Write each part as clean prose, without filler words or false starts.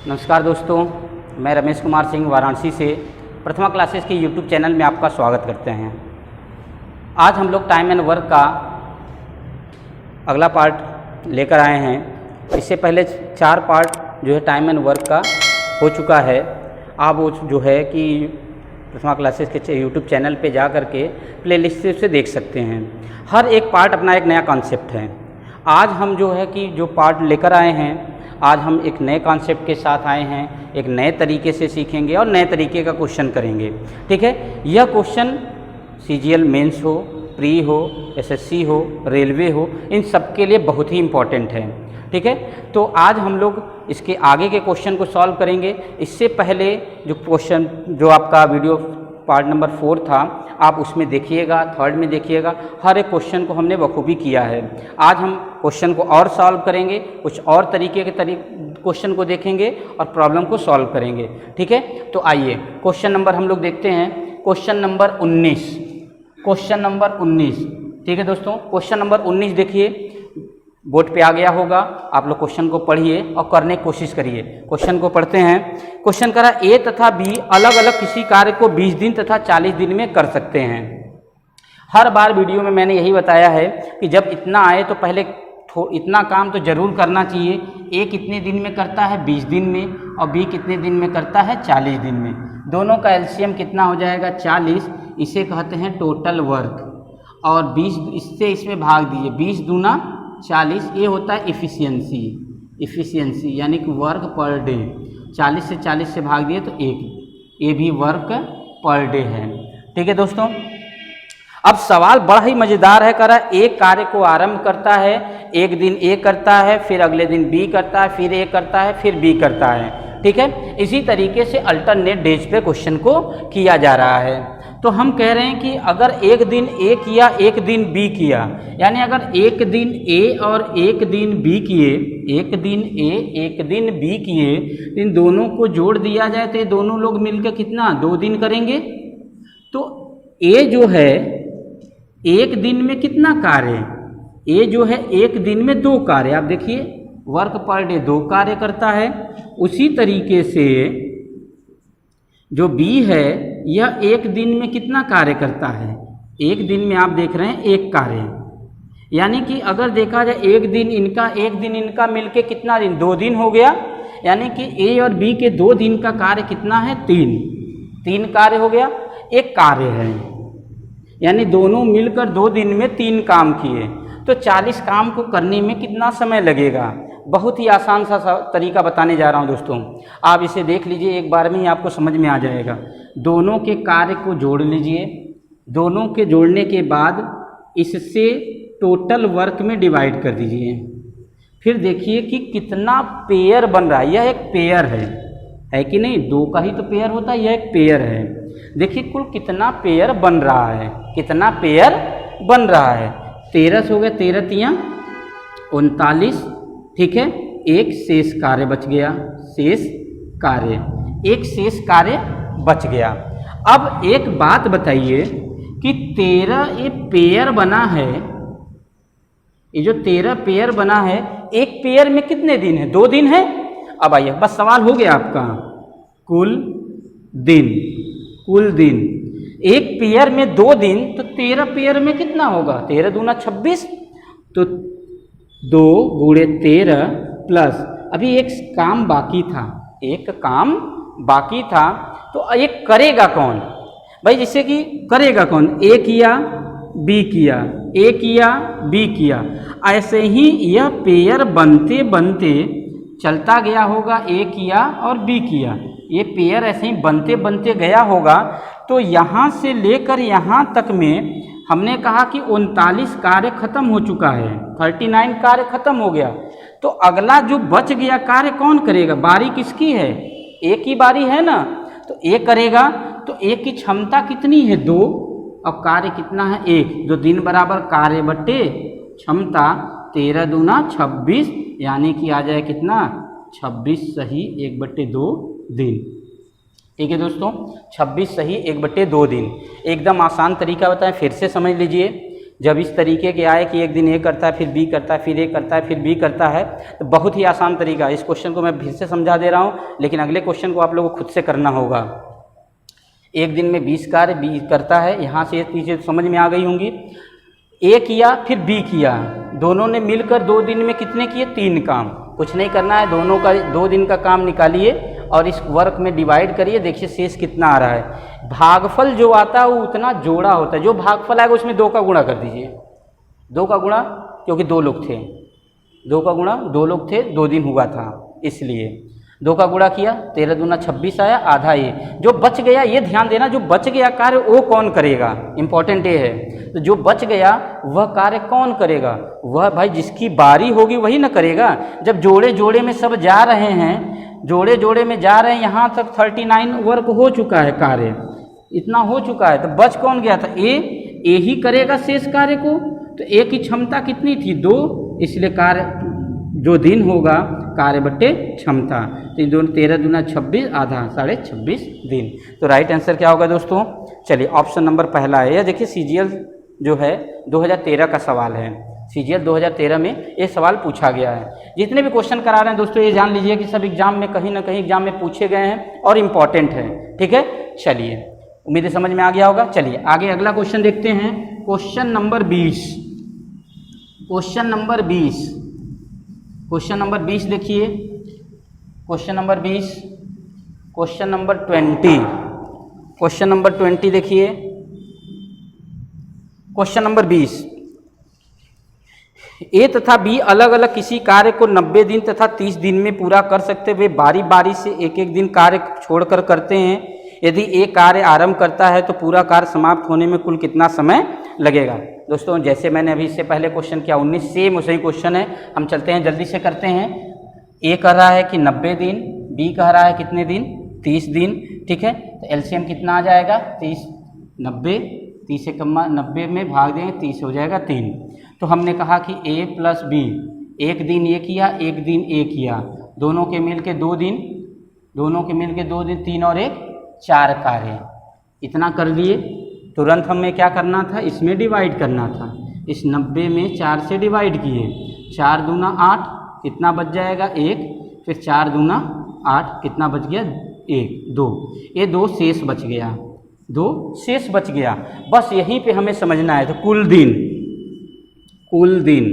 नमस्कार दोस्तों, मैं रमेश कुमार सिंह वाराणसी से प्रथमा क्लासेस के यूट्यूब चैनल में आपका स्वागत करते हैं। आज हम लोग टाइम एंड वर्क का अगला पार्ट लेकर आए हैं। इससे पहले 4 पार्ट जो है टाइम एंड वर्क का हो चुका है। आप वो जो है कि प्रथमा क्लासेस के यूट्यूब चैनल पे जा कर के प्लेलिस्ट से देख सकते हैं। हर एक पार्ट अपना एक नया कॉन्सेप्ट है। आज हम जो है कि जो पार्ट लेकर आए हैं, आज हम एक नए कॉन्सेप्ट के साथ आए हैं, एक नए तरीके से सीखेंगे और नए तरीके का क्वेश्चन करेंगे। ठीक है, यह क्वेश्चन सीजीएल मेंस हो, प्री हो, एसएससी हो, रेलवे हो, इन सब के लिए बहुत ही इम्पॉर्टेंट है। ठीक है, तो आज हम लोग इसके आगे के क्वेश्चन को सॉल्व करेंगे। इससे पहले जो क्वेश्चन जो आपका वीडियो पार्ट नंबर 4 था, आप उसमें देखिएगा, 3rd में देखिएगा, हर एक क्वेश्चन को हमने बखूबी किया है। आज हम क्वेश्चन को और सॉल्व करेंगे, कुछ और तरीके के क्वेश्चन को देखेंगे और प्रॉब्लम को सॉल्व करेंगे। ठीक है, तो आइए क्वेश्चन नंबर हम लोग देखते हैं। Question number 19। Question number 19। ठीक है दोस्तों, क्वेश्चन नंबर 19 देखिए, बोर्ड पे आ गया होगा। आप लोग क्वेश्चन को पढ़िए और करने की कोशिश करिए। क्वेश्चन को पढ़ते हैं। क्वेश्चन करा ए तथा बी अलग अलग किसी कार्य को 20 दिन तथा 40 दिन में कर सकते हैं। हर बार वीडियो में मैंने यही बताया है कि जब इतना आए तो पहले इतना काम तो जरूर करना चाहिए। ए कितने दिन में करता है? 20 दिन में। और बी कितने दिन में करता है? 40 दिन में। दोनों का एलसीएम कितना हो जाएगा? 40। इसे कहते हैं टोटल वर्क। और 20 इससे इसमें भाग दीजिए, 20 दूना 40। ये होता है इफ़िशियंसी यानी कि वर्क पर डे। 40 से 40 से भाग दिए तो 1। ये भी वर्क पर डे है। ठीक है दोस्तों, अब सवाल बड़ा ही मज़ेदार है। करा एक कार्य को आरंभ करता है, एक दिन ए करता है, फिर अगले दिन बी करता है, फिर ए करता है, फिर बी करता है। ठीक है, इसी तरीके से अल्टरनेट डेज पे क्वेश्चन को किया जा रहा है। तो हम कह रहे हैं कि अगर एक दिन ए किया, एक दिन बी किया, यानी अगर एक दिन ए और एक दिन बी किए, एक दिन ए एक दिन बी किए, इन दोनों को जोड़ दिया जाए तो ये दोनों लोग मिलकर कितना 2 दिन करेंगे। तो ए जो है एक दिन में कितना कार्य? ए जो है एक दिन में 2 कार्य। आप देखिए, वर्क पर डे 2 कार्य करता है। उसी तरीके से जो बी है यह एक दिन में कितना कार्य करता है? एक दिन में आप देख रहे हैं 1 कार्य। यानी कि अगर देखा जाए एक दिन इनका मिलके कितना दिन? 2 दिन हो गया। यानी कि ए और बी के 2 दिन का कार्य कितना है? 3 कार्य हो गया। 1 कार्य है, यानी दोनों मिलकर 2 दिन में 3 काम किए। तो 40 काम को करने में कितना समय लगेगा? बहुत ही आसान सा तरीका बताने जा रहा हूं दोस्तों। आप इसे देख लीजिए, एक बार में ही आपको समझ में आ जाएगा। दोनों के कार्य को जोड़ लीजिए। दोनों के जोड़ने के बाद इससे टोटल वर्क में डिवाइड कर दीजिए। फिर देखिए कि कितना पेयर बन रहा है। यह एक पेयर है कि नहीं? 2 का ही तो पेयर होता है, यह एक पेयर है। देखिए कुल कितना पेयर बन रहा है, कितना पेयर बन रहा है। 13 हो गया, 13 तियां 39। ठीक है, एक शेष कार्य बच गया। एक शेष कार्य बच गया। अब एक बात बताइए कि 13 ये पेयर बना है, ये जो 13 पेयर बना है, एक पेयर में कितने दिन है? 2 दिन है। अब आइए, बस सवाल हो गया आपका। कुल दिन एक पेयर में 2 दिन, तो 13 पेयर में कितना होगा? 13 दूना 26। तो 2 गुणे 13 प्लस अभी एक काम बाकी था। तो एक करेगा कौन भाई? जैसे कि करेगा कौन? ए किया, बी किया, ए किया, बी किया। ऐसे ही यह पेयर बनते बनते चलता गया होगा। ए किया और बी किया, ये पेयर ऐसे ही बनते बनते गया होगा। तो यहाँ से लेकर यहाँ तक में हमने कहा कि 39 कार्य खत्म हो चुका है, 39 कार्य खत्म हो गया। तो अगला जो बच गया कार्य कौन करेगा? बारी किसकी है? ए की बारी है ना, तो ए करेगा। तो ए की क्षमता कितनी है? 2। और कार्य कितना है? 1। जो दिन बराबर कार्य बटे क्षमता, 13 दूना 26, यानी कि आ जाए कितना? 26 सही 1/2 दिन। ठीक है दोस्तों, 26 सही 1/2 दिन। एकदम आसान तरीका बताएं, फिर से समझ लीजिए। जब इस तरीके के आए कि एक दिन ए करता है फिर बी करता है फिर ए करता है फिर बी करता है, तो बहुत ही आसान तरीका है। इस क्वेश्चन को मैं फिर से समझा दे रहा हूँ, लेकिन अगले क्वेश्चन को आप लोगों को खुद से करना होगा। एक दिन में 20 कार्य बी करता है, यहाँ से ये चीज़ें समझ में आ गई होंगी। ए किया फिर बी किया, दोनों ने मिलकर 2 दिन में कितने किए? 3 काम। कुछ नहीं करना है, दोनों का 2 दिन का काम निकालिए और इस वर्क में डिवाइड करिए, देखिए शेष कितना आ रहा है। भागफल जो आता है वो उतना जोड़ा होता है, जो भागफल आएगा उसमें 2 का गुणा कर दीजिए। 2 का गुणा, क्योंकि 2 लोग थे, 2 का गुणा, 2 लोग थे, 2 दिन हुआ था, इसलिए 2 का गुणा किया, 13 दूना 26 आया, आधा ये जो बच गया। ये ध्यान देना, जो बच गया कार्य वो कौन करेगा, इंपॉर्टेंट ये है। तो जो बच गया वह कार्य कौन करेगा? वह भाई जिसकी बारी होगी वही ना करेगा। जब जोड़े जोड़े में सब जा रहे हैं, जोड़े जोड़े में जा रहे हैं, यहाँ तक 39 वर्क हो चुका है, कार्य इतना हो चुका है, तो बच कौन गया था? ए ही करेगा शेष कार्य को। तो ए की क्षमता कितनी थी? 2, इसलिए कार्य जो दिन होगा कार्य बट्टे क्षमता, तो इन दोनों 13 दूना 26, आधा 26.5 दिन। तो राइट आंसर क्या होगा दोस्तों? चलिए ऑप्शन नंबर पहला है। यह देखिए सीजीएल जो है 2013 का सवाल है। सीजीएल 2013 में ये सवाल पूछा गया है। जितने भी क्वेश्चन करा रहे हैं दोस्तों, ये जान लीजिए कि सब एग्जाम में कहीं ना कहीं एग्जाम में पूछे गए हैं और इम्पॉर्टेंट है। ठीक है, चलिए उम्मीद है समझ में आ गया होगा। चलिए आगे अगला क्वेश्चन देखते हैं। Question number 20, question number 20, question number 20 देखिए। Question number 20, question number 20, question number 20 देखिए। क्वेश्चन नंबर 20, ए तथा बी अलग अलग किसी कार्य को 90 दिन तथा 30 दिन में पूरा कर सकते हुए बारी बारी से एक एक दिन कार्य छोड़कर करते हैं। यदि ए कार्य आरंभ करता है तो पूरा कार्य समाप्त होने में कुल कितना समय लगेगा? दोस्तों जैसे मैंने अभी इससे पहले क्वेश्चन किया 19, सेम उसी क्वेश्चन है। हम चलते हैं, जल्दी से करते हैं। ए कह रहा है कि 90 दिन, बी कह रहा है कितने दिन? 30 दिन। ठीक है, तो एलसीएम कितना आ जाएगा? 30, 90, 30 से कम 90 में भाग देंगे, 30 हो जाएगा 3। तो हमने कहा कि ए प्लस बी, एक दिन ये किया, एक दिन ए किया, दोनों के मिल के 2 दिन, दोनों के मिल के 2 दिन, 3 और 1 4 कार्य। इतना कर लिए, तुरंत हमें क्या करना था? इसमें डिवाइड करना था। इस 90 में 4 से डिवाइड किए, 4 दूना 8, कितना बच जाएगा? 1, फिर 4 दूना 8, कितना बच गया? 1, 2, ये 2 शेष बच गया, 2 शेष बच गया। बस यहीं पे हमें समझना है। तो कुल दिन, कुल दिन,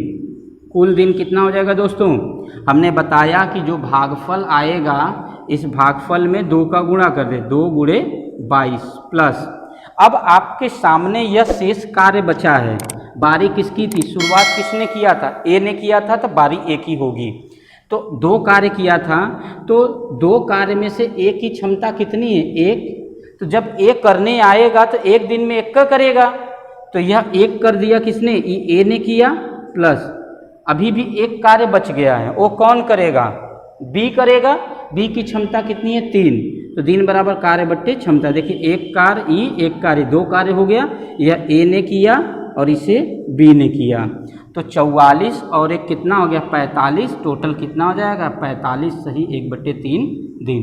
कुल दिन कितना हो जाएगा दोस्तों? हमने बताया कि जो भागफल आएगा इस भागफल में 2 का गुणा कर दे, 2 गुणे 22 प्लस। अब आपके सामने यह शेष कार्य बचा है। बारी किसकी थी? शुरुआत किसने किया था? ए ने किया था, तो बारी ए की होगी। तो 2 कार्य किया था, तो 2 कार्य में से ए की क्षमता कितनी है? 1। तो जब ए करने आएगा तो एक दिन में 1 का करेगा, तो यह 1 कर दिया किसने? ए ने किया, प्लस अभी भी 1 कार्य बच गया है, वो कौन करेगा? बी करेगा। बी की क्षमता कितनी है? 3। तो दिन बराबर कार्य बट्टे क्षमता। देखिए 1 कार्य ई, 1 कार्य, 2 कार्य हो गया। यह ए ने किया और इसे बी ने किया, तो 44 और 1 कितना हो गया? 45। टोटल कितना हो जाएगा? 45 सही 1/3 दिन।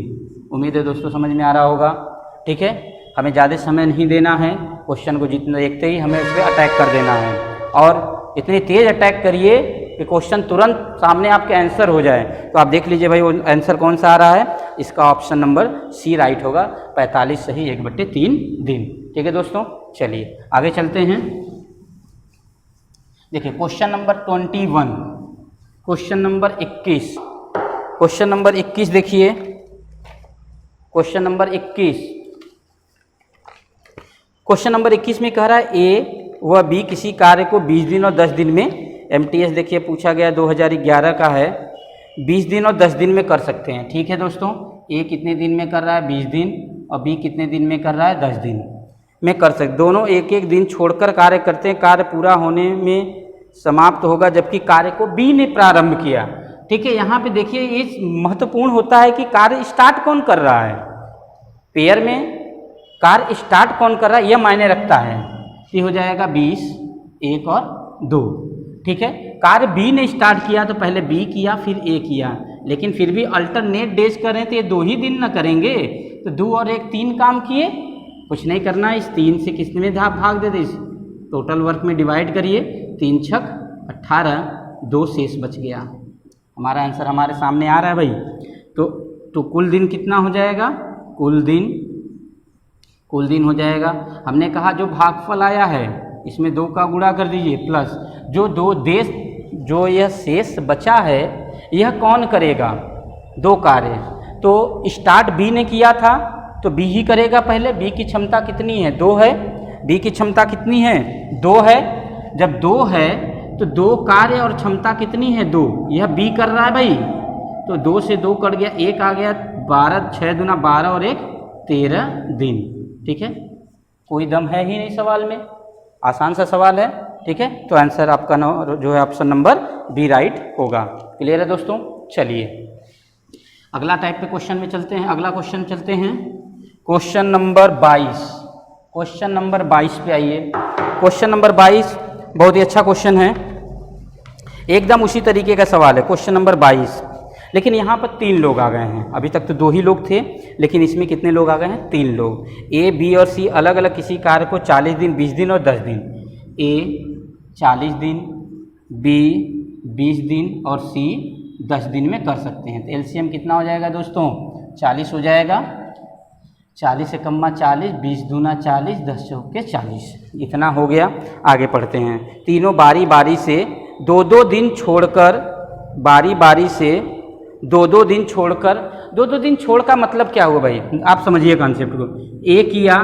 उम्मीद है दोस्तों समझ में आ रहा होगा। ठीक है, हमें ज़्यादा समय नहीं देना है, क्वेश्चन को जितना देखते ही हमें उस पर अटैक कर देना है, और इतनी तेज़ अटैक करिए कि क्वेश्चन तुरंत सामने आपके आंसर हो जाए। तो आप देख लीजिए भाई वो आंसर कौन सा आ रहा है। इसका ऑप्शन नंबर सी राइट होगा, 45 सही 1/3 दिन। ठीक है दोस्तों, चलिए आगे चलते हैं। देखिए question number 21, question number 21, question number 21 देखिए। क्वेश्चन नंबर 21, क्वेश्चन नंबर 21 में कह रहा है ए व बी किसी कार्य को 20 दिन और 10 दिन में, एमटीएस देखिए पूछा गया 2011 का है, 20 दिन और 10 दिन में कर सकते हैं। ठीक है दोस्तों, ए कितने दिन में कर रहा है? 20 दिन, और बी कितने दिन में कर रहा है? 10 दिन में कर सकते। दोनों एक एक दिन छोड़कर कार्य करते हैं, कार्य पूरा होने में समाप्त होगा जबकि कार्य को बी ने प्रारंभ किया। ठीक है, यहाँ पे देखिए ये महत्वपूर्ण होता है कि कार्य स्टार्ट कौन कर रहा है। पेयर में कार्य स्टार्ट कौन कर रहा है यह मायने रखता है। ये हो जाएगा 20, 1 और 2। ठीक है, कार्य बी ने स्टार्ट किया तो पहले बी किया फिर ए किया, लेकिन फिर भी अल्टरनेट डेज करें तो ये 2 ही दिन ना करेंगे, तो 2 और 1 3 काम किए, कुछ नहीं करना। इस 3 से किसने में भाग दे दे? टोटल वर्क में डिवाइड करिए, 3 छक 18, 2 शेष बच गया। हमारा आंसर हमारे सामने आ रहा है भाई। तो कुल दिन कितना हो जाएगा? कुल दिन हो जाएगा, हमने कहा जो भागफल आया है इसमें 2 का गुणा कर दीजिए, प्लस जो यह शेष बचा है यह कौन करेगा? 2 कार्य। तो स्टार्ट बी ने किया था तो बी ही करेगा पहले। बी की क्षमता कितनी है? 2 है। बी की क्षमता कितनी है? 2 है। जब 2 है तो 2 कार्य और क्षमता कितनी है? 2। यह बी कर रहा है भाई, तो 2 से 2 कट गया, 1 आ गया, 12, 6 दूना 12 और 1 13 दिन। ठीक है, कोई दम है ही नहीं सवाल में, आसान सा सवाल है। ठीक है, तो आंसर आपका जो है ऑप्शन नंबर बी राइट होगा। क्लियर है दोस्तों? चलिए अगला टाइप पे क्वेश्चन में चलते हैं। अगला क्वेश्चन चलते हैं क्वेश्चन नंबर 22। क्वेश्चन नंबर 22 पे आइए। क्वेश्चन नंबर 22 बहुत ही अच्छा क्वेश्चन है, एकदम उसी तरीके का सवाल है। क्वेश्चन नंबर 22, लेकिन यहाँ पर 3 लोग आ गए हैं। अभी तक तो 2 ही लोग थे, लेकिन इसमें कितने लोग आ गए हैं? 3 लोग। ए, बी और सी अलग अलग किसी कार्य को 40 दिन, 20 दिन और 10 दिन। ए 40 दिन, बी 20 दिन और सी 10 दिन में कर सकते हैं। तो एलसीएम कितना हो जाएगा दोस्तों? 40 हो जाएगा। 40 से कम्मा 40, 20 दूना 40, 10 चौके 40, इतना हो गया। आगे पढ़ते हैं। तीनों बारी बारी से 2-2 दिन छोड़कर, बारी बारी से 2-2 दिन छोड़कर, 2-2 दिन छोड़ का मतलब क्या हुआ भाई? आप समझिए कॉन्सेप्ट को। ए किया,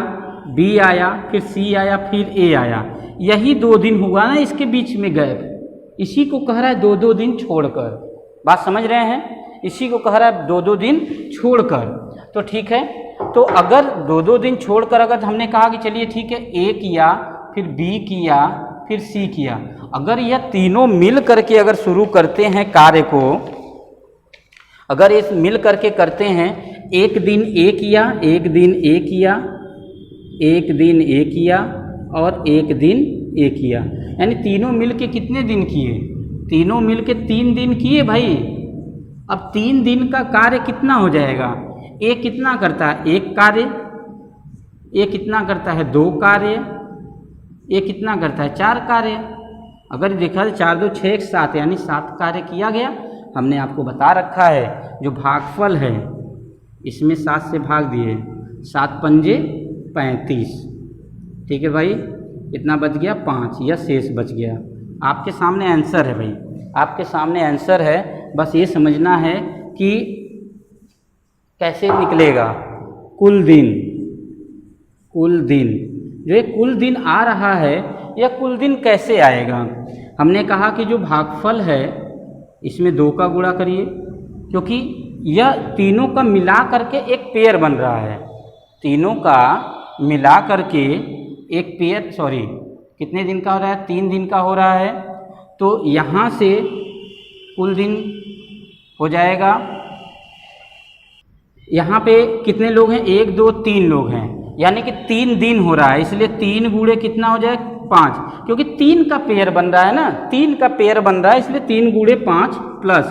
बी आया, फिर सी आया, फिर ए आया, यही 2 दिन हुआ ना इसके बीच में गैप, इसी को कह रहा है 2-2 दिन छोड़कर। बात समझ रहे हैं? इसी को कह रहा है 2-2 दिन छोड़कर। तो ठीक है, तो अगर 2-2 दिन छोड़कर, अगर हमने कहा कि चलिए ठीक है, ए किया, फिर बी किया, फिर सी किया, अगर यह तीनों मिल करके अगर शुरू करते हैं कार्य को, अगर इस मिल करके करते हैं, एक दिन ए किया, एक दिन ए किया, एक दिन ए किया और एक दिन ए किया, यानी तीनों मिल के कितने दिन किए? तीनों मिल के 3 दिन किए भाई। अब 3 दिन का कार्य कितना हो जाएगा? ए कितना करता है? 1 कार्य। ए कितना करता है? 2 कार्य। ए कितना करता है? 4 कार्य। अगर देखा जाए 4 2 6 7, यानी 7 कार्य किया गया। हमने आपको बता रखा है जो भागफल है इसमें 7 से भाग दिए, 7 पंजे 35। ठीक है भाई, इतना बच गया 5, यह शेष बच गया। आपके सामने आंसर है भाई, आपके सामने आंसर है। बस ये समझना है कि कैसे निकलेगा कुल दिन। कुल दिन, जो ये कुल दिन आ रहा है, यह कुल दिन कैसे आएगा? हमने कहा कि जो भागफल है इसमें 2 का गुणा करिए, क्योंकि यह तीनों का मिला करके एक पेयर बन रहा है। तीनों का मिला करके एक पेयर, सॉरी कितने दिन का हो रहा है? 3 दिन का हो रहा है। तो यहाँ से कुल दिन हो जाएगा। यहाँ पे कितने लोग हैं? 1 2 3 लोग हैं, यानी कि 3 दिन हो रहा है, इसलिए 3 गुणे कितना हो जाए? 5, क्योंकि 3 का पेयर बन रहा है ना, 3 का पेयर बन रहा है, इसलिए 3 गुणे 5 प्लस।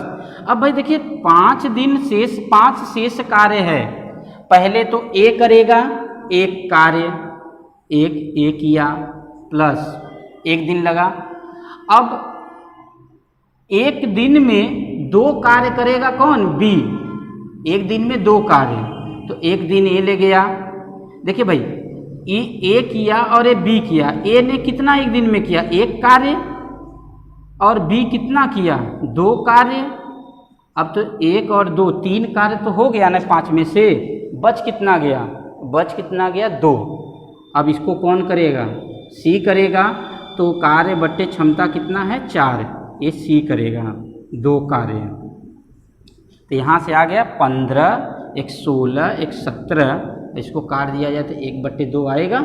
अब भाई देखिए 5 दिन शेष, 5 शेष कार्य है। पहले तो ए करेगा 1 कार्य, 1 ए किया, प्लस 1 दिन लगा। अब 1 दिन में 2 कार्य करेगा कौन? बी। 1 दिन में 2 कार्य, तो 1 दिन ए ले गया। देखिए भाई, ए किया और ए बी किया। ए ने कितना 1 दिन में किया? 1 कार्य, और बी कितना किया? 2 कार्य। अब तो 1 और 2 3 कार्य तो हो गया ना 5 में से, बच कितना गया? बच कितना गया? 2। अब इसको कौन करेगा? सी करेगा। तो कार्य बट्टे क्षमता कितना है? 4, ये सी करेगा 2 कार्य। तो यहाँ से आ गया 15, 1 16, 1 17। इसको काट दिया जाए तो 1/2 आएगा,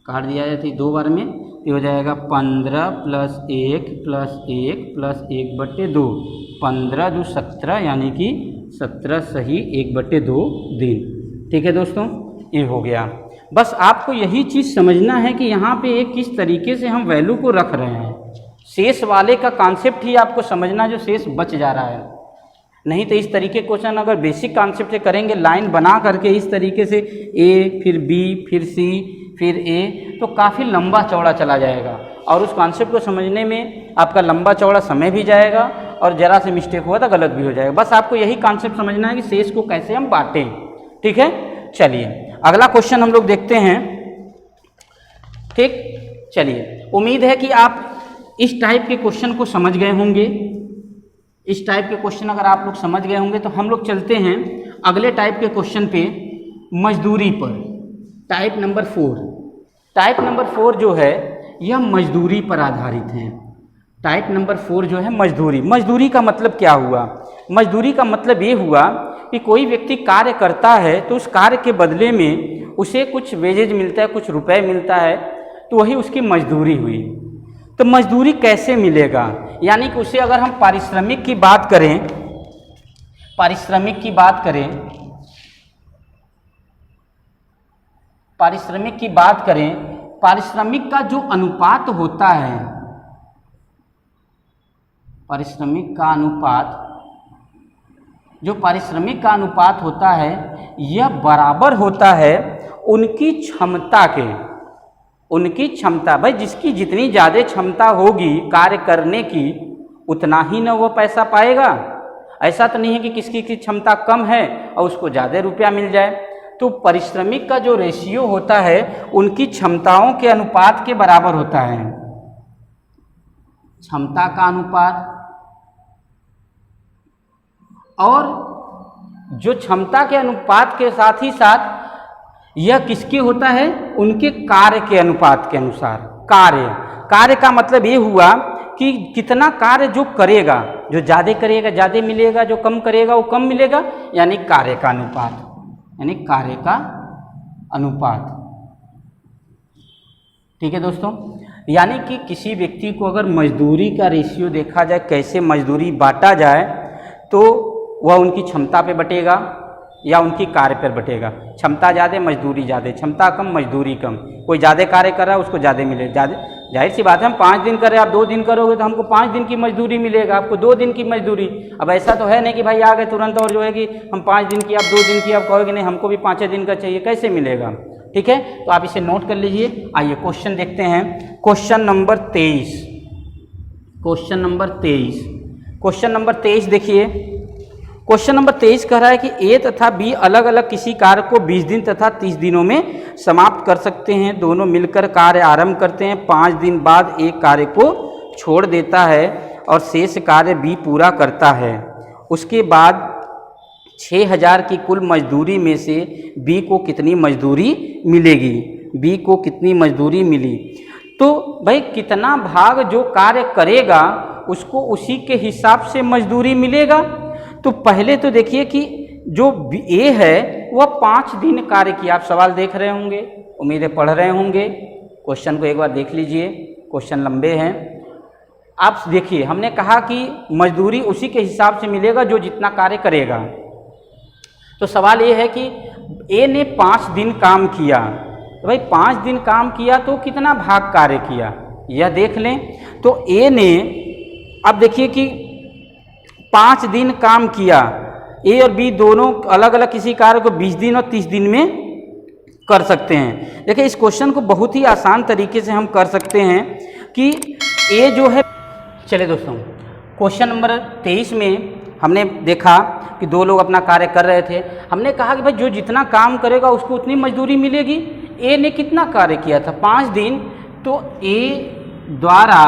काट दिया जाए तो 2 बार में, तो हो जाएगा 15 + 1 + 1 + 1/2। 15 × 2 = 17, यानी कि 17 सही 1/2 दिन। ठीक है दोस्तों, ये हो गया। बस आपको यही चीज़ समझना है कि यहाँ पे एक किस तरीके से हम वैल्यू को रख रहे हैं। शेष वाले का कॉन्सेप्ट ही आपको समझना, जो शेष बच जा रहा है। नहीं तो इस तरीके क्वेश्चन अगर बेसिक कॉन्सेप्ट से करेंगे, लाइन बना करके इस तरीके से ए फिर बी फिर सी, फिर ए, तो काफ़ी लंबा चौड़ा चला जाएगा और उस कॉन्सेप्ट को समझने में आपका लंबा चौड़ा समय भी जाएगा और ज़रा से मिस्टेक हुआ तो गलत भी हो जाएगा। बस आपको यही कॉन्सेप्ट समझना है कि शेष को कैसे हम बांटें। ठीक है, चलिए अगला क्वेश्चन हम लोग देखते हैं। ठीक, चलिए उम्मीद है कि आप इस टाइप के क्वेश्चन को समझ गए होंगे। इस टाइप के क्वेश्चन अगर आप लोग समझ गए होंगे तो हम लोग चलते हैं अगले टाइप के क्वेश्चन पे, मजदूरी पर। Type number 4। टाइप नंबर 4 जो है यह मजदूरी पर आधारित है। टाइप नंबर 4 जो है मजदूरी। मजदूरी का मतलब क्या हुआ? मजदूरी का मतलब ये हुआ कि कोई व्यक्ति कार्य करता है तो उस कार्य के बदले में उसे कुछ वेजेज मिलता है, कुछ रुपए मिलता है, तो वही उसकी मजदूरी हुई। तो मजदूरी कैसे मिलेगा? यानी कि उसे अगर हम पारिश्रमिक की बात करें, पारिश्रमिक की बात करें, पारिश्रमिक की बात करें, पारिश्रमिक का जो अनुपात होता है, पारिश्रमिक का अनुपात, जो पारिश्रमिक का अनुपात होता है यह बराबर होता है उनकी क्षमता के। उनकी क्षमता, भाई जिसकी जितनी ज़्यादा क्षमता होगी कार्य करने की उतना ही ना वो पैसा पाएगा। ऐसा तो नहीं है कि किसी की क्षमता कम है और उसको ज़्यादा रुपया मिल जाए। तो पारिश्रमिक का जो रेशियो होता है उनकी क्षमताओं के अनुपात के बराबर होता है। क्षमता का अनुपात, और जो क्षमता के अनुपात के साथ ही साथ यह किसके होता है? उनके कार्य के अनुपात के अनुसार। कार्य का मतलब ये हुआ कि कितना कार्य जो करेगा, जो ज़्यादा करेगा ज़्यादा मिलेगा, जो कम करेगा वो कम मिलेगा, यानी कार्य का अनुपात, यानी कार्य का अनुपात। ठीक है दोस्तों, यानी कि किसी व्यक्ति को अगर मजदूरी का रेशियो देखा जाए, कैसे मजदूरी बांटा जाए, तो वह उनकी क्षमता पे बटेगा या उनकी कार्य पर बटेगा। क्षमता ज़्यादा मजदूरी ज़्यादा, क्षमता कम मजदूरी कम। कोई ज़्यादा कार्य कर रहा है उसको ज़्यादा मिले, ज़्यादा। जाहिर सी बात है, हम 5 दिन कर रहे हैं, आप 2 दिन करोगे तो हमको 5 दिन की मजदूरी मिलेगा, आपको 2 दिन की मजदूरी। अब ऐसा तो है नहीं कि भाई आ गए तुरंत और जो है कि हम 5 दिन की, आप 2 दिन की, आप कहोगे नहीं हमको भी 5 दिन का चाहिए, कैसे मिलेगा? ठीक है, तो आप इसे नोट कर लीजिए। आइए क्वेश्चन देखते हैं। Question number 23। Question number 23। Question number 23 देखिए। क्वेश्चन नंबर 23 कह रहा है कि ए तथा बी अलग अलग किसी कार्य को 20 दिन तथा 30 दिनों में समाप्त कर सकते हैं। दोनों मिलकर कार्य आरंभ करते हैं। 5 दिन बाद एक कार्य को छोड़ देता है और शेष कार्य बी पूरा करता है। उसके बाद 6000 की कुल मजदूरी में से बी को कितनी मजदूरी मिलेगी? बी को कितनी मजदूरी मिली? तो भाई कितना भाग जो कार्य करेगा उसको उसी के हिसाब से मजदूरी मिलेगा। तो पहले तो देखिए कि जो ए है वह 5 दिन कार्य किया। आप सवाल देख रहे होंगे, उम्मीदें पढ़ रहे होंगे। क्वेश्चन को एक बार देख लीजिए, क्वेश्चन लंबे हैं। आप देखिए, हमने कहा कि मजदूरी उसी के हिसाब से मिलेगा जो जितना कार्य करेगा। तो सवाल ये है कि ए ने 5 दिन काम किया, तो भाई 5 दिन काम किया तो कितना भाग कार्य किया यह देख लें। तो ए ने, अब देखिए कि 5 दिन काम किया, ए और बी दोनों अलग अलग किसी कार्य को 20 दिन और 30 दिन में कर सकते हैं। देखिए इस क्वेश्चन को बहुत ही आसान तरीके से हम कर सकते हैं कि ए जो है, चलिए दोस्तों क्वेश्चन नंबर 23 में हमने देखा कि 2 लोग अपना कार्य कर रहे थे। हमने कहा कि भाई जो जितना काम करेगा उसको उतनी मजदूरी मिलेगी। ए ने कितना कार्य किया था? 5 दिन। तो ए द्वारा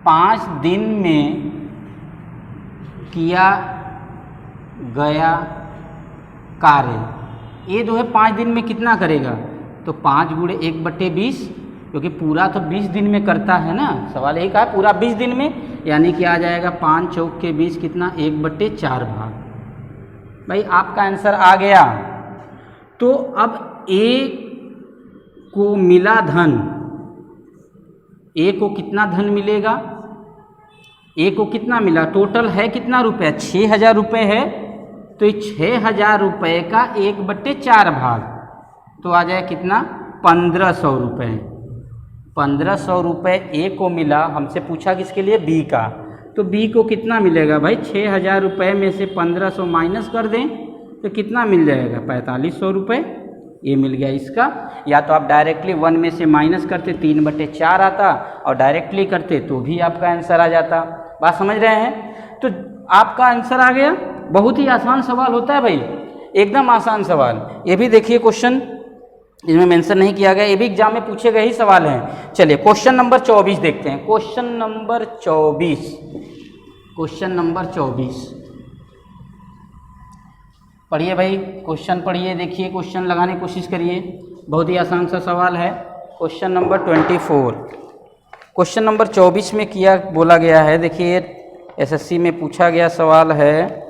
5 दिन में किया गया कार्य, ये जो है 5 दिन में कितना करेगा? तो 5 गुणे 1/20, क्योंकि पूरा तो 20 दिन में करता है ना। सवाल यही कहा पूरा 20 दिन में, यानी कि आ जाएगा 5 चौक के 20 कितना? 1/4 भाग। भाई आपका आंसर आ गया। तो अब ए को मिला धन, ए को कितना धन मिलेगा? ए को कितना मिला? टोटल है कितना रुपया? 6000 रुपये है। तो 6000 रुपये का 1/4 भाग, तो आ जाए कितना? 1500 रुपये। 1500 रुपये ए को मिला। हमसे पूछा किसके लिए? बी का। तो बी को कितना मिलेगा भाई? 6000 रुपये में से 1500 माइनस कर दें तो कितना मिल जाएगा? 4500 रुपये। ये मिल गया इसका। या तो आप डायरेक्टली 1 में से माइनस करते 3/4 आता और डायरेक्टली करते तो भी आपका आंसर आ जाता। बात समझ रहे हैं? तो आपका आंसर आ गया। बहुत ही आसान सवाल होता है भाई, एकदम आसान सवाल। ये भी देखिए क्वेश्चन इसमें मेंशन नहीं किया गया, ये भी एग्जाम में पूछे गए ही सवाल हैं। चलिए क्वेश्चन नंबर 24 देखते हैं। क्वेश्चन नंबर 24 पढ़िए भाई, क्वेश्चन पढ़िए, देखिए क्वेश्चन लगाने की कोशिश करिए। बहुत ही आसान सा सवाल है। क्वेश्चन नंबर 24, क्वेश्चन नंबर 24 में किया बोला गया है, देखिए एसएससी में पूछा गया सवाल है,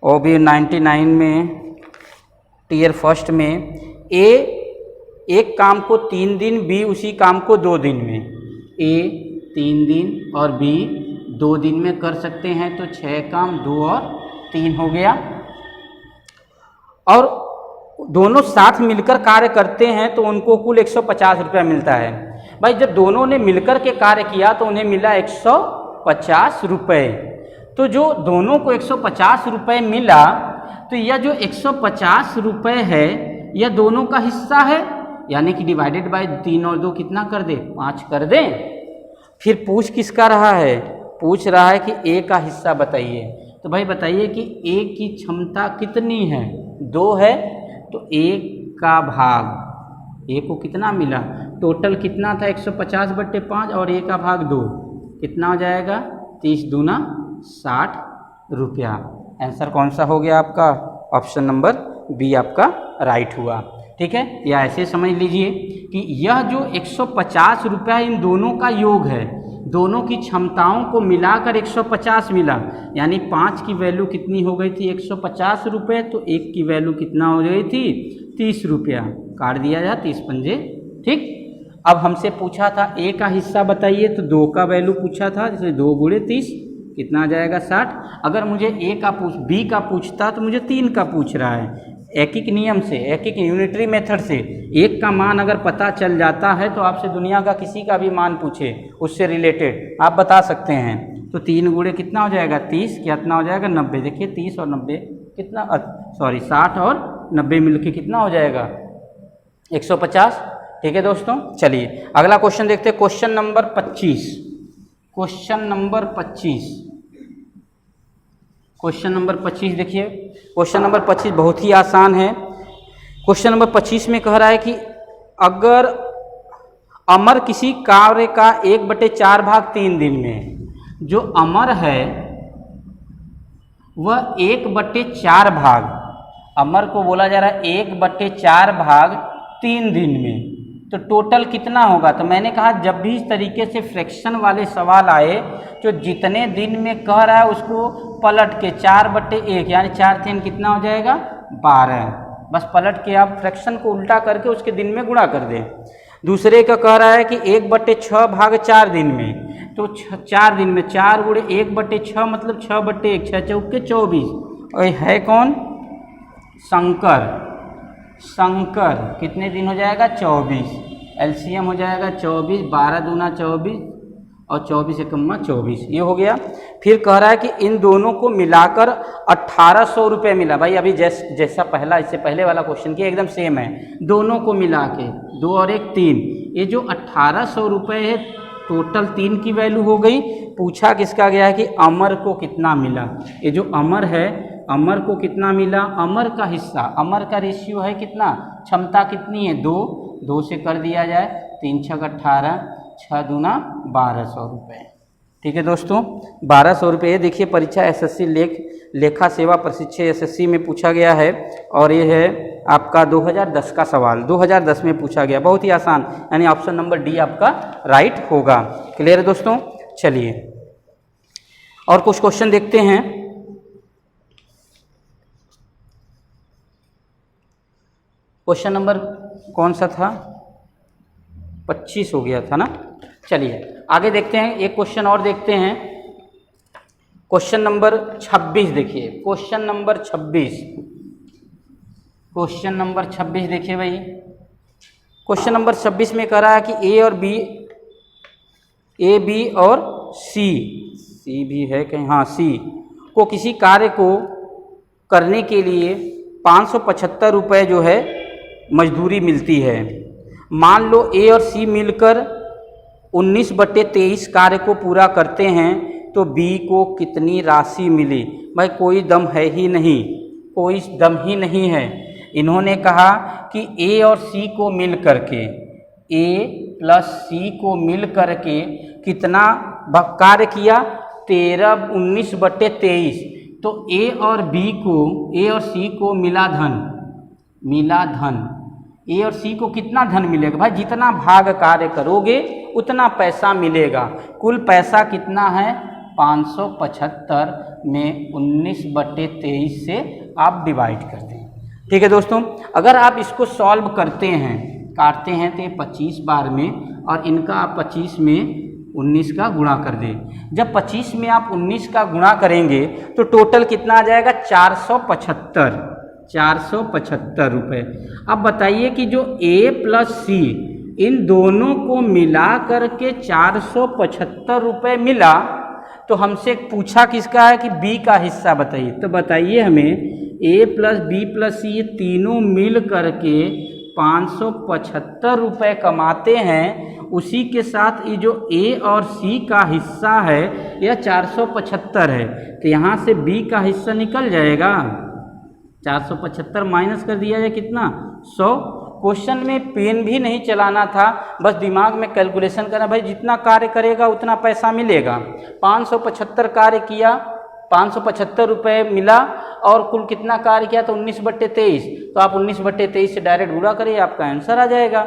OB 99 में टीयर फर्स्ट में। ए एक काम को 3 दिन, बी उसी काम को 2 दिन में। ए 3 दिन और बी 2 दिन में कर सकते हैं, तो 6 काम 2 और 3 हो गया। और दोनों साथ मिलकर कार्य करते हैं तो उनको कुल 150 रुपया मिलता है। भाई जब दोनों ने मिलकर के कार्य किया तो उन्हें मिला 150 रुपये। तो जो दोनों को 150 रुपये मिला, तो यह जो 150 रुपये है यह दोनों का हिस्सा है, यानी कि डिवाइडेड बाय 3 और 2 कितना कर दे, 5 कर दें। फिर पूछ किसका रहा है, पूछ रहा है कि ए का हिस्सा बताइए। तो भाई बताइए कि ए की क्षमता कितनी है, 2 है, तो 1 का भाग, ए को कितना मिला, टोटल कितना था 150/5 और ए का भाग 2, कितना हो जाएगा 30 दूना 60 रुपया। आंसर कौन सा हो गया आपका, ऑप्शन नंबर बी आपका राइट हुआ। ठीक है, या ऐसे समझ लीजिए कि यह जो 150 रुपया इन दोनों का योग है, दोनों की क्षमताओं को मिलाकर 150 मिला, यानी 5 की वैल्यू कितनी हो गई थी 150 रुपये, तो 1 की वैल्यू कितना हो गई थी 30 रुपया। काट दिया जाए 30 पंजे। ठीक, अब हमसे पूछा था ए का हिस्सा बताइए, तो 2 का वैल्यू पूछा था, जैसे 2 गुणे 30 कितना आ जाएगा 60। अगर मुझे ए का बी का पूछता तो मुझे 3 का पूछ रहा है। एक एक नियम से, एक एक यूनिटरी मेथड से एक का मान अगर पता चल जाता है तो आपसे दुनिया का किसी का भी मान पूछे उससे रिलेटेड आप बता सकते हैं। तो 3 गुणे कितना हो जाएगा 30, कितना हो जाएगा 90। देखिए 30 और 90 कितना, 60 और 90 मिलके कितना हो जाएगा 150। ठीक है दोस्तों, चलिए अगला क्वेश्चन देखते हैं। Question number 25, question number 25, question number 25 देखिए। क्वेश्चन नंबर 25 बहुत ही आसान है। क्वेश्चन नंबर 25 में कह रहा है कि अगर अमर किसी कार्य का 1/4 भाग 3 दिन में, जो अमर है वह 1/4 भाग, अमर को बोला जा रहा है 1/4 भाग 3 दिन में, तो टोटल कितना होगा। तो मैंने कहा जब भी इस तरीके से फ्रैक्शन वाले सवाल आए तो जितने दिन में कह रहा है उसको पलट के 4/1 यानी 4 3 कितना हो जाएगा 12, बस पलट के आप फ्रैक्शन को उल्टा करके उसके दिन में गुणा कर दें। दूसरे का कह रहा है कि 1/6 भाग 4 दिन में, तो 4 दिन में 4 गुणे 1/6 मतलब 6/1, 6 चौके 24। और है कौन, शंकर। शंकर कितने दिन हो जाएगा 24, एलसीएम हो जाएगा 24, 12 दूना 24 और 24 एकम्मा 24, ये हो गया। फिर कह रहा है कि इन दोनों को मिलाकर 1800 रुपये मिला। भाई अभी जैसा पहला, इससे पहले वाला क्वेश्चन की एकदम सेम है, दोनों को मिला के 2 और 1 3, ये जो 1800 रुपये है टोटल 3 की वैल्यू हो गई। पूछा किसका गया है कि अमर को कितना मिला, ये जो अमर है अमर को कितना मिला, अमर का हिस्सा, अमर का रेशियो है कितना, क्षमता कितनी है 2, 2 से कर दिया जाए 3 6 18, 6 दूना 1200 रुपये। ठीक है दोस्तों, 1200 रुपये। देखिए परीक्षा एसएससी लेखा सेवा प्रशिक्षक एसएससी में पूछा गया है और ये है आपका 2010 का सवाल, 2010 में पूछा गया, बहुत ही आसान, यानी ऑप्शन नंबर डी आपका राइट होगा। क्लियर है दोस्तों, चलिए और कुछ क्वेश्चन देखते हैं। क्वेश्चन नंबर कौन सा था, 25 हो गया था ना। चलिए आगे देखते हैं, एक क्वेश्चन और देखते हैं। क्वेश्चन नंबर 26 देखिए, क्वेश्चन नंबर 26, क्वेश्चन नंबर 26 देखिए भाई। क्वेश्चन नंबर 26 में कह रहा है कि ए और बी, ए बी और सी, सी भी है कहीं, हाँ सी को किसी कार्य को करने के लिए 575 रुपये जो है मजदूरी मिलती है। मान लो ए और सी मिलकर 19/23 कार्य को पूरा करते हैं तो बी को कितनी राशि मिली? भाई कोई दम है ही नहीं, कोई दम ही नहीं है। इन्होंने कहा कि ए और सी को मिल करके, ए प्लस सी को मिल करके कितना कार्य किया? 19/23। तो ए और बी को, ए और सी को मिला धन, ए और सी को कितना धन मिलेगा? भाई जितना भाग कार्य करोगे उतना पैसा मिलेगा। कुल पैसा कितना है? 575 में 19/23 से आप डिवाइड कर दें। ठीक है दोस्तों, अगर आप इसको सॉल्व करते हैं, काटते हैं तो ये 25 बार में, और इनका आप 25 में 19 का गुणा कर दें। जब 25 में आप 19 का गुणा करेंगे तो टोटल कितना आ जाएगा? 475 रुपये। अब बताइए कि जो ए प्लस सी, इन दोनों को मिला करके 475 रुपये मिला, तो हमसे पूछा किसका है कि बी का हिस्सा बताइए। तो बताइए हमें, ए प्लस बी प्लस सी ये तीनों मिल करके 575 रुपये कमाते हैं, उसी के साथ ये जो ए और सी का हिस्सा है यह 475 है, तो यहाँ से बी का हिस्सा निकल जाएगा। 475 माइनस कर दिया जाए कितना? 100। क्वेश्चन में पेन भी नहीं चलाना था, बस दिमाग में कैलकुलेशन करना, भाई जितना कार्य करेगा उतना पैसा मिलेगा। 575 कार्य किया, 575 रुपये मिला, और कुल कितना कार्य किया? तो 19/23। तो आप 19/23 से डायरेक्ट गुणा करिए, आपका आंसर आ जाएगा।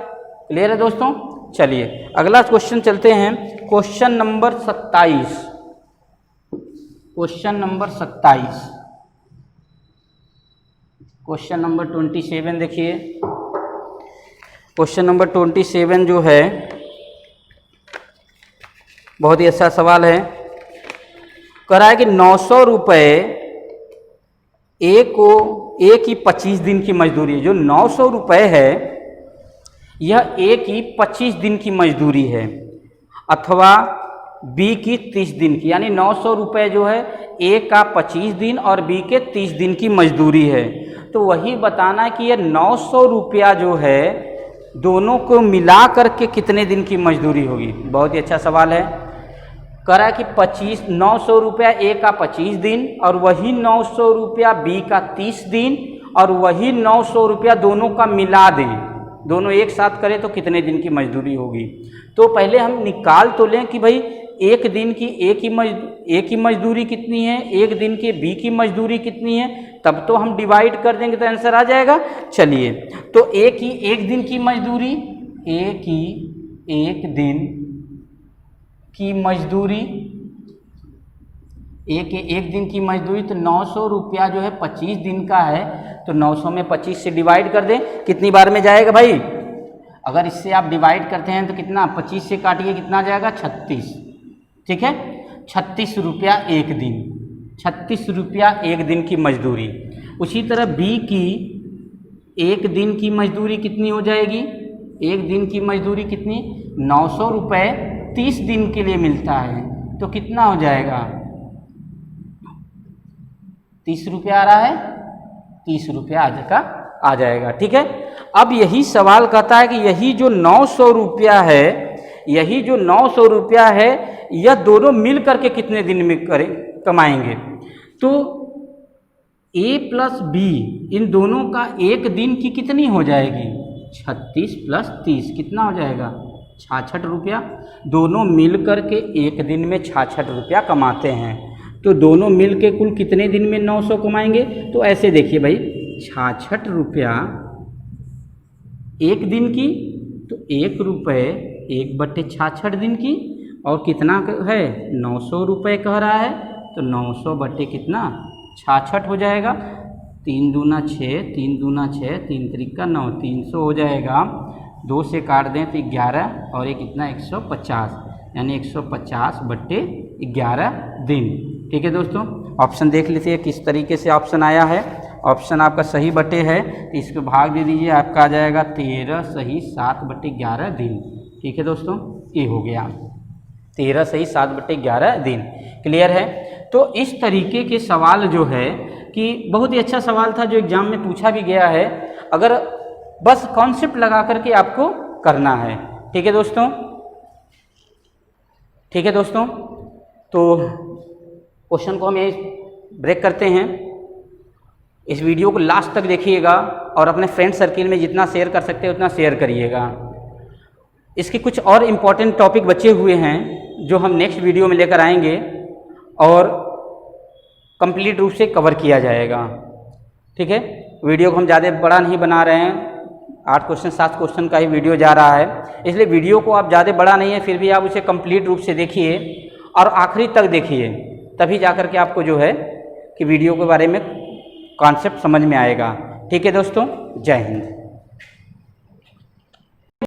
क्लियर है दोस्तों? चलिए अगला क्वेश्चन चलते हैं। Question number 27। Question number 27, question number 27 देखिए। क्वेश्चन नंबर 27 जो है बहुत ही अच्छा सवाल है। कह रहा है कि 900 रुपये ए की 25 दिन की मजदूरी है। जो 900 रुपये है यह ए की 25 दिन की मजदूरी है, अथवा बी की 30 दिन की, यानी 900 रुपये जो है ए का 25 दिन और बी के 30 दिन की मजदूरी है। तो वही बताना है कि यह 900 रुपया जो है दोनों को मिला करके कितने दिन की मजदूरी होगी। बहुत ही अच्छा सवाल है। कह रहा है कि 900 रुपया ए का 25 दिन, और वही 900 रुपया बी का 30 दिन, और वही 900 रुपया दोनों का मिला दें, दोनों एक साथ करें तो कितने दिन की मजदूरी होगी। तो पहले हम निकाल तो लें कि भाई एक दिन की ए की मजदूरी कितनी है, एक दिन के बी की मजदूरी कितनी है, तब तो हम डिवाइड कर देंगे तो आंसर आ जाएगा। चलिए, तो ए की एक दिन की मजदूरी, ए की एक दिन की मजदूरी, एक दिन की मजदूरी, तो 900 रुपया जो है 25 दिन का है, तो 900 में 25 से डिवाइड कर दें। कितनी बार में जाएगा भाई? अगर इससे आप डिवाइड करते हैं तो कितना, 25 से काटिए कितना जाएगा? 36। ठीक है, 36 रुपया एक दिन, 36 रुपया एक दिन की मजदूरी। उसी तरह बी की एक दिन की मजदूरी कितनी हो जाएगी? एक दिन की मजदूरी कितनी? 900 रुपये 30 दिन के लिए मिलता है, तो कितना हो जाएगा? 30 रुपया आ रहा है, 30 रुपया आज का आ जाएगा। ठीक है, अब यही सवाल कहता है कि यही जो 900 रुपया है, यही जो 900 रुपया है, यह दोनों मिल करके कितने दिन में कमाएंगे। तो ए प्लस बी, इन दोनों का एक दिन की कितनी हो जाएगी? 36 + 30 कितना हो जाएगा? 66 रुपया। दोनों मिल करके एक दिन में 66 रुपया कमाते हैं, तो दोनों मिल के कुल कितने दिन में 900 कमाएंगे? तो ऐसे देखिए भाई, 66 रुपया एक दिन की, तो 1 रुपये 1/66 दिन की, और कितना है? 900 रुपये कह रहा है, तो 900 बटे कितना? 66 हो जाएगा। 3 दूना 6, 3 दूना 6, 3 त्रिका 9, 300 हो जाएगा। 2 से काट दें तो 11, और ये कितना? 150, यानी 150 बटे 11 दिन। ठीक है दोस्तों, ऑप्शन देख लीजिए किस तरीके से ऑप्शन आया है। ऑप्शन आपका सही बटे है, तो इसको भाग दे दीजिए, आपका आ जाएगा 13 सही 7 बटे 11 दिन। ठीक है दोस्तों, ये हो गया 13 सही 7 बटे 11 दिन। क्लियर है? तो इस तरीके के सवाल जो है कि बहुत ही अच्छा सवाल था, जो एग्जाम में पूछा भी गया है। अगर बस कॉन्सेप्ट लगा करके आपको करना है। ठीक है दोस्तों, ठीक है दोस्तों। तो क्वेश्चन को हम ये ब्रेक करते हैं। इस वीडियो को लास्ट तक देखिएगा और अपने फ्रेंड सर्किल में जितना शेयर कर सकते हैं उतना शेयर करिएगा। इसके कुछ और इम्पॉर्टेंट टॉपिक बचे हुए हैं जो हम नेक्स्ट वीडियो में लेकर आएंगे और कंप्लीट रूप से कवर किया जाएगा। ठीक है, वीडियो को हम ज़्यादा बड़ा नहीं बना रहे हैं, 8 क्वेश्चन 7 क्वेश्चन का ही वीडियो जा रहा है, इसलिए वीडियो को आप ज़्यादा बड़ा नहीं है, फिर भी आप उसे कंप्लीट रूप से देखिए और आखिरी तक देखिए, तभी जाकर के आपको जो है कि वीडियो के बारे में कॉन्सेप्ट समझ में आएगा। ठीक है दोस्तों, जय हिंद।